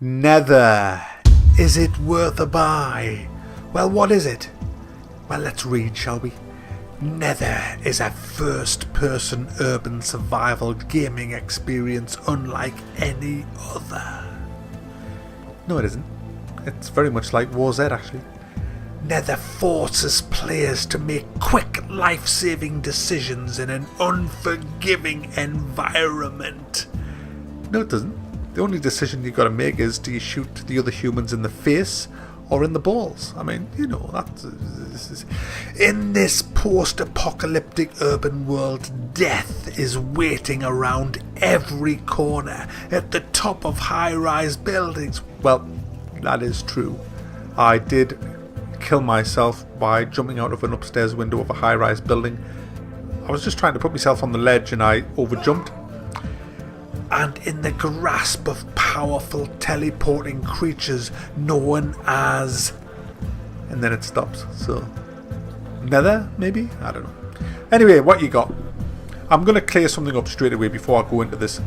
Nether. Is it worth a buy? Well, what is it? Well, let's read, shall we? Nether is a first-person urban survival gaming experience unlike any other. No, it isn't. It's very much like War Z, actually. Nether forces players to make quick, life-saving decisions in an unforgiving environment. No, it doesn't. The only decision you've got to make is, do you shoot the other humans in the face or in the balls? I mean, you know, that's... In this post-apocalyptic urban world, death is waiting around every corner at the top of high-rise buildings. Well, that is true. I did kill myself by jumping out of an upstairs window of a high-rise building. I was just trying to put myself on the ledge and I overjumped. And in the grasp of powerful teleporting creatures known as... And then it stops. So, Nether, maybe? I don't know. Anyway, what you got? I'm going to clear something up straight away before I go into this.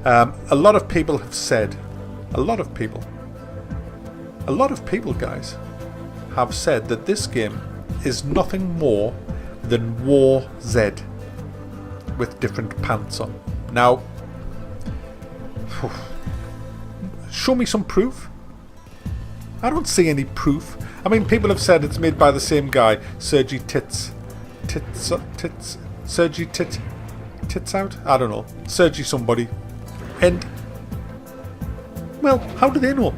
A lot of people have said... A lot of people, guys, have said that this game is nothing more than War Z with different pants on. Now... show me some proof. I don't see any proof. I mean, people have said it's made by the same guy, Sergi Sergi Tits out? I don't know. Sergi somebody. And, well, how do they know?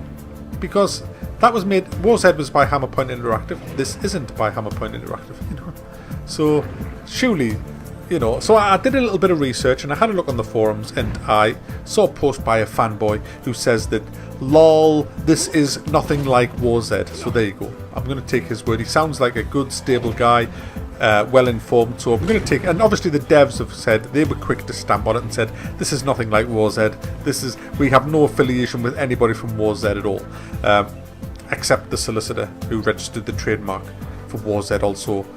Because that was made... War Z was by Hammerpoint Interactive. This isn't by Hammerpoint Interactive, you know. So, surely... You know, so I did a little bit of research and I had a look on the forums and I saw a post by a fanboy who says that, lol, this is nothing like War Z. So there you go. I'm going to take his word. He sounds like a good, stable guy, well informed. So I'm going to take, and obviously the devs have said, they were quick to stamp on it and said, this is nothing like War Z. We have no affiliation with anybody from War Z at all, except the solicitor who registered the trademark for War Z also.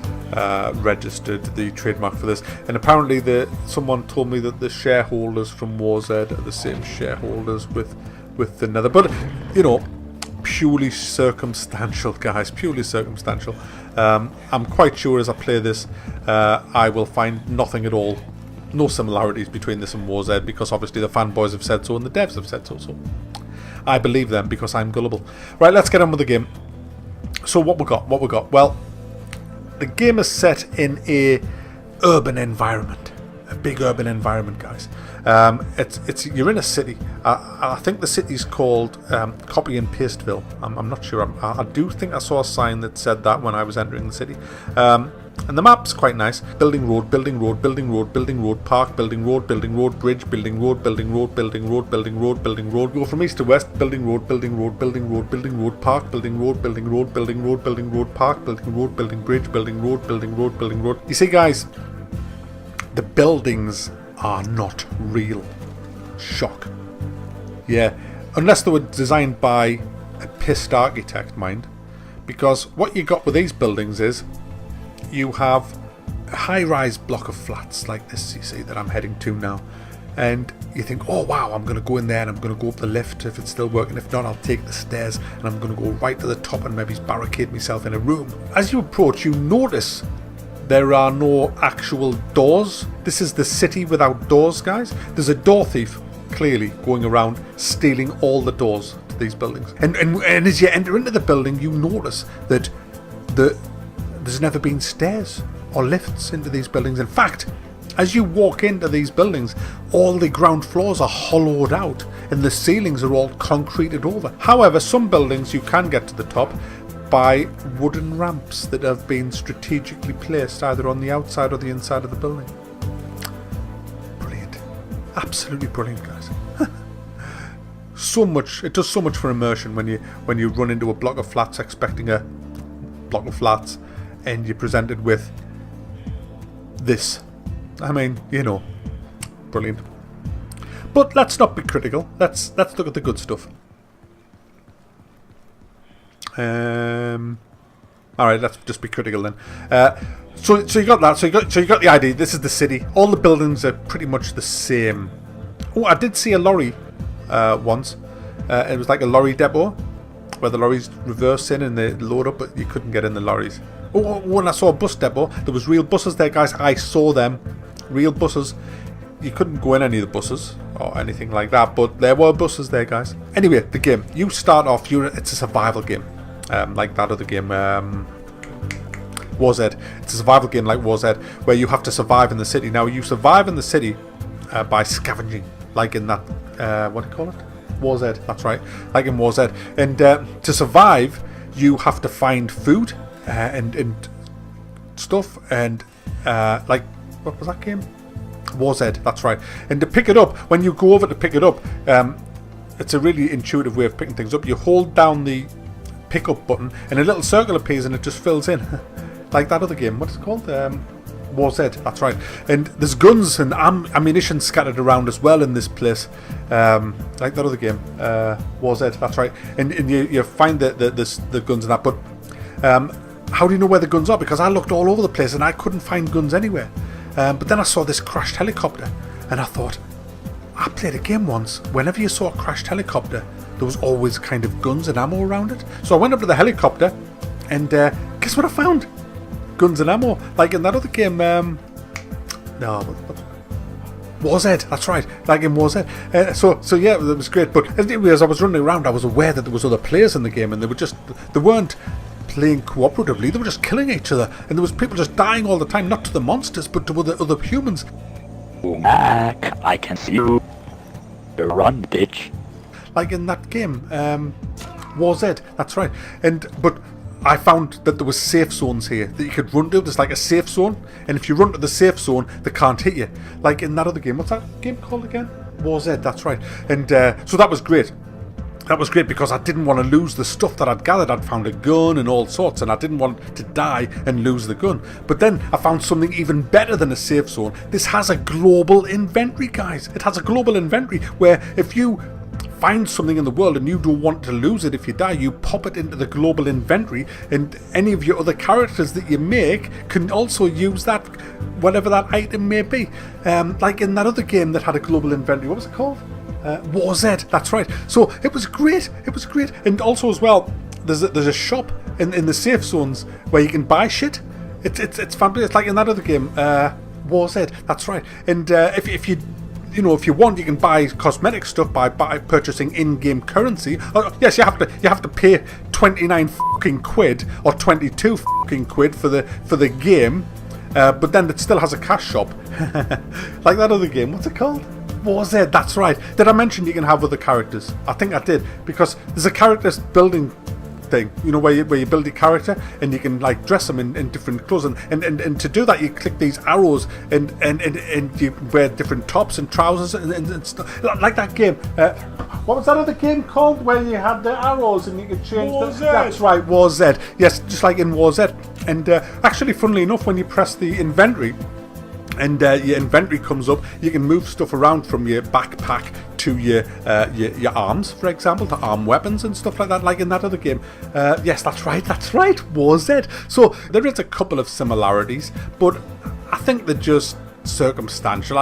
Registered the trademark for this, and apparently someone told me that the shareholders from War Z are the same shareholders with the Nether, but you know, purely circumstantial, guys, purely circumstantial. I'm quite sure as I play this I will find nothing at all, no similarities between this and War Z, because obviously the fanboys have said so and the devs have said so, so I believe them because I'm gullible. Right, let's get on with the game. So what we got? Well, the game is set in a urban environment, a big urban environment, guys. You're in a city. I think the city's called Copy and Pasteville. I'm not sure. I do think I saw a sign that said that when I was entering the city. And the map's quite nice. Building road, building road, building road, building road, park, building road, bridge, building road, building road, building road, building road, building road. Go from east to west, building road, building road, building road, building road, park, building road, building road, building road, building road, park, building road, building bridge, building road, building road, building road. You see, guys, the buildings are not real. Shock. Yeah, unless they were designed by a pissed architect, mind. Because what you got with these buildings is you have a high-rise block of flats like this, you see, that I'm heading to now. And you think, oh wow, I'm going to go in there and I'm going to go up the lift if it's still working. If not, I'll take the stairs and I'm going to go right to the top and maybe barricade myself in a room. As you approach, you notice there are no actual doors. This is the city without doors, guys. There's a door thief, clearly, going around stealing all the doors to these buildings. And as you enter into the building, you notice that there's never been stairs or lifts into these buildings. In fact, as you walk into these buildings, all the ground floors are hollowed out and the ceilings are all concreted over. However, some buildings you can get to the top by wooden ramps that have been strategically placed either on the outside or the inside of the building. Brilliant. Absolutely brilliant, guys. So much, it does so much for immersion when you run into a block of flats expecting a block of flats and you're presented with this. I mean, you know, brilliant. But let's not be critical. Let's look at the good stuff. Alright, let's just be critical then. So you got that. So you got the idea. This is the city. All the buildings are pretty much the same. Oh, I did see a lorry once. It was like a lorry depot where the lorries reverse in and they load up, but you couldn't get in the lorries. Oh, when I saw a bus depot, there was real buses there, guys. I saw them, real buses. You couldn't go in any of the buses or anything like that, but there were buses there, guys. Anyway, the game. You start off, it's a survival game, like that other game, War Z. It's a survival game like War Z, where you have to survive in the city. Now, you survive in the city by scavenging, like in that, what do you call it? War Z, that's right, like in War Z. And to survive, you have to find food and stuff, and like, what was that game? War Z, that's right. And to pick it up, when you go over to pick it up, it's a really intuitive way of picking things up. You hold down the pick up button and a little circle appears and it just fills in. Like that other game, what's it called? War Z, that's right. And there's guns and ammunition scattered around as well in this place, like that other game, War Z, that's right. And you find the guns and that, but how do you know where the guns are? Because I looked all over the place and I couldn't find guns anywhere. But then I saw this crashed helicopter and I thought, I played a game once, whenever you saw a crashed helicopter, there was always kind of guns and ammo around it. So I went up to the helicopter and guess what I found? Guns and ammo, like in that other game, War Z, that's right, like in War Z. So yeah, it was great. But as I was running around, I was aware that there was other players in the game, and they weren't playing cooperatively. They were just killing each other, and there was people just dying all the time, not to the monsters, but to other humans. Mac, I can see you. Run, bitch. Like in that game, War Z, that's right. But I found that there was safe zones here that you could run to. There's like a safe zone, and if you run to the safe zone, they can't hit you. Like in that other game. What's that game called again? War Z, that's right. And so that was great. That was great because I didn't want to lose the stuff that I'd gathered. I'd found a gun and all sorts, and I didn't want to die and lose the gun. But then I found something even better than a safe zone. This has a global inventory, guys. It has a global inventory where if you find something in the world and you don't want to lose it if you die, you pop it into the global inventory, and any of your other characters that you make can also use that, whatever that item may be. Like in that other game that had a global inventory, what was it called? War Z, that's right. So it was great. It was great. And also as well, there's a shop in the safe zones where you can buy shit. It's fabulous. It's like in that other game, War Z, that's right. And if you want, you can buy cosmetic stuff by purchasing in-game currency. Yes, you have to pay 29 fucking quid or 22 fucking quid for the game, but then it still has a cash shop, like that other game. What's it called? War Z, that's right. Did I mention you can have other characters? I think I did, because there's a characters building thing, where you build your character and you can like dress them in different clothes, and to do that you click these arrows and you wear different tops and trousers and stuff, like that game. What was that other game called where you had the arrows and you could change War Z. That's right, War Z. Yes, just like in War Z. And actually, funnily enough, when you press the inventory and your inventory comes up, you can move stuff around from your backpack to your arms, for example, to arm weapons and stuff like that, like in that other game. Yes, that's right, War Z. So there is a couple of similarities, but I think they're just circumstantial.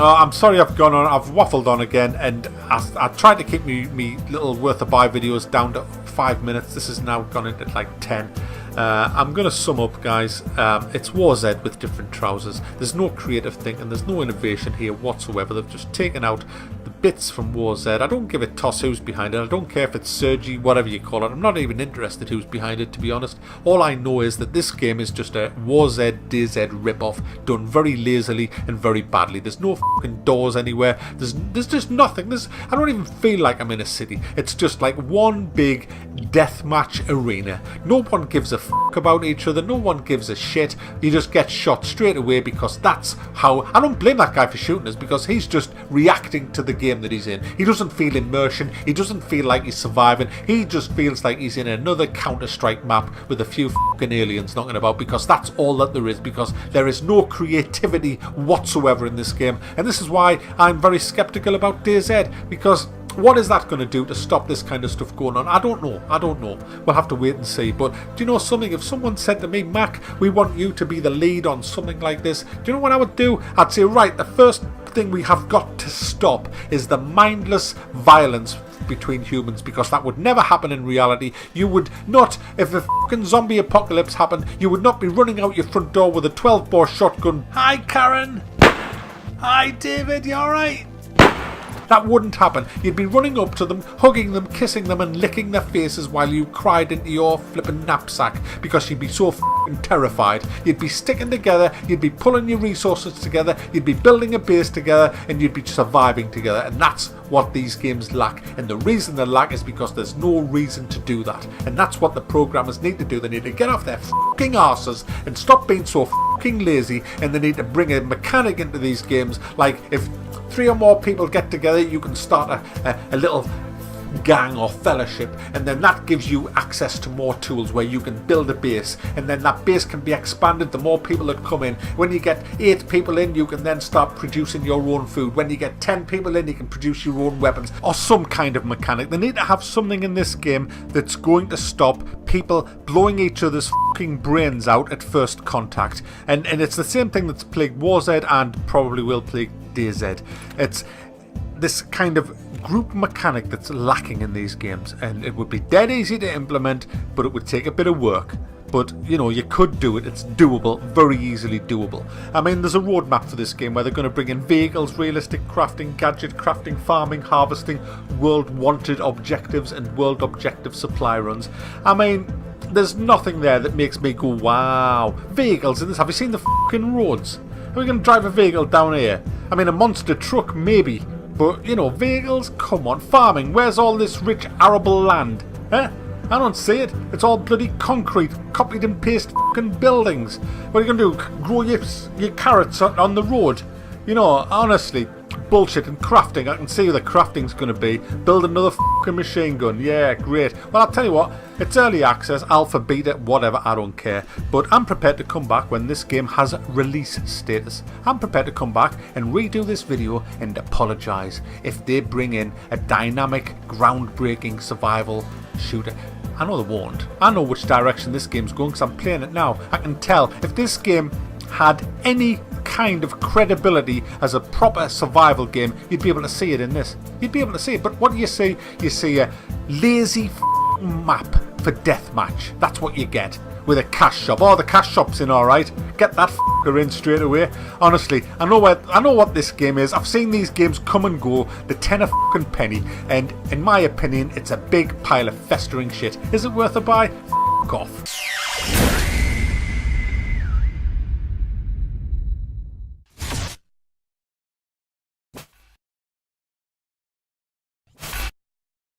Oh, I'm sorry I've waffled on again, and I tried to keep me little worth of buy videos down to 5 minutes. This has now gone into like 10. I'm going to sum up, guys. It's War Z with different trousers. There's no creative thinking, there's no innovation here whatsoever. They've just taken out the bits from War Z. I don't give a toss who's behind it. I don't care if it's Sergi, whatever you call it. I'm not even interested who's behind it, to be honest. All I know is that this game is just a War Z DZ ripoff, done very lazily and very badly. There's no fucking doors anywhere. There's just nothing. I don't even feel like I'm in a city. It's just like one big deathmatch arena. No one gives a fuck about each other. No one gives a shit. You just get shot straight away, because that's how. I don't blame that guy for shooting us, because he's just reacting to the game that he's in. He doesn't feel immersion. He doesn't feel like he's surviving. He just feels like he's in another Counter-Strike map with a few fucking aliens knocking about, because that's all that there is, because there is no creativity whatsoever in this game. And this is why I'm very skeptical about DayZ, because What is that going to do to stop this kind of stuff going on? I don't know. We'll have to wait and see. But do you know something? If someone said to me, Mac, we want you to be the lead on something like this, do you know what I would do? I'd say, right, the first thing we have got to stop is the mindless violence between humans, because that would never happen in reality. You would not, if a fucking zombie apocalypse happened, you would not be running out your front door with a 12-bore shotgun. Hi, Karen. Hi, David. You alright? That wouldn't happen. You'd be running up to them, hugging them, kissing them and licking their faces while you cried into your flippin' knapsack because you'd be so f***ing terrified. You'd be sticking together, you'd be pulling your resources together, you'd be building a base together, and you'd be surviving together. And that's what these games lack. And the reason they lack is because there's no reason to do that. And that's what the programmers need to do. They need to get off their f***ing arses and stop being so f***ing lazy, and they need to bring a mechanic into these games. Like, if 3 or more people get together, you can start a little gang or fellowship, and then that gives you access to more tools where you can build a base, and then that base can be expanded the more people that come in. When you get 8 people in, you can then start producing your own food. When you get 10 people in, you can produce your own weapons, or some kind of mechanic. They need to have something in this game that's going to stop people blowing each other's fucking brains out at first contact. And it's the same thing that's plagued WarZ and probably will plague DayZ. It's this kind of group mechanic that's lacking in these games, and it would be dead easy to implement, but it would take a bit of work. But, you know, you could do it. It's doable, very easily doable. I mean, there's a roadmap for this game where they're going to bring in vehicles, realistic crafting, gadget crafting, farming, harvesting, world wanted objectives, and world objective supply runs. I mean, there's nothing there that makes me go, wow. Vehicles in this, have you seen the fucking roads? Are we going to drive a vehicle down here? I mean, a monster truck, maybe. But, you know, vehicles? Come on. Farming, where's all this rich arable land? Eh? I don't see it. It's all bloody concrete, copied and pasted fucking buildings. What are you going to do? Grow your carrots on the road? You know, honestly, bullshit. And crafting, I can see where the crafting's going to be. Build another fucking machine gun. Yeah, great. Well, I'll tell you what, it's early access, alpha, beta, whatever, I don't care. But I'm prepared to come back when this game has release status. I'm prepared to come back and redo this video and apologise if they bring in a dynamic, groundbreaking survival shooter. I know they won't. I know which direction this game's going because I'm playing it now. I can tell if this game had any kind of credibility as a proper survival game, you'd be able to see it in this. You'd be able to see it. But what do you see? You see a lazy map for deathmatch. That's what you get with a cash shop. Oh, the cash shop's in, alright. Get that fucker in straight away. Honestly, I know what this game is. I've seen these games come and go, the 10 a fucking penny, and in my opinion, it's a big pile of festering shit. Is it worth a buy? Fuck off.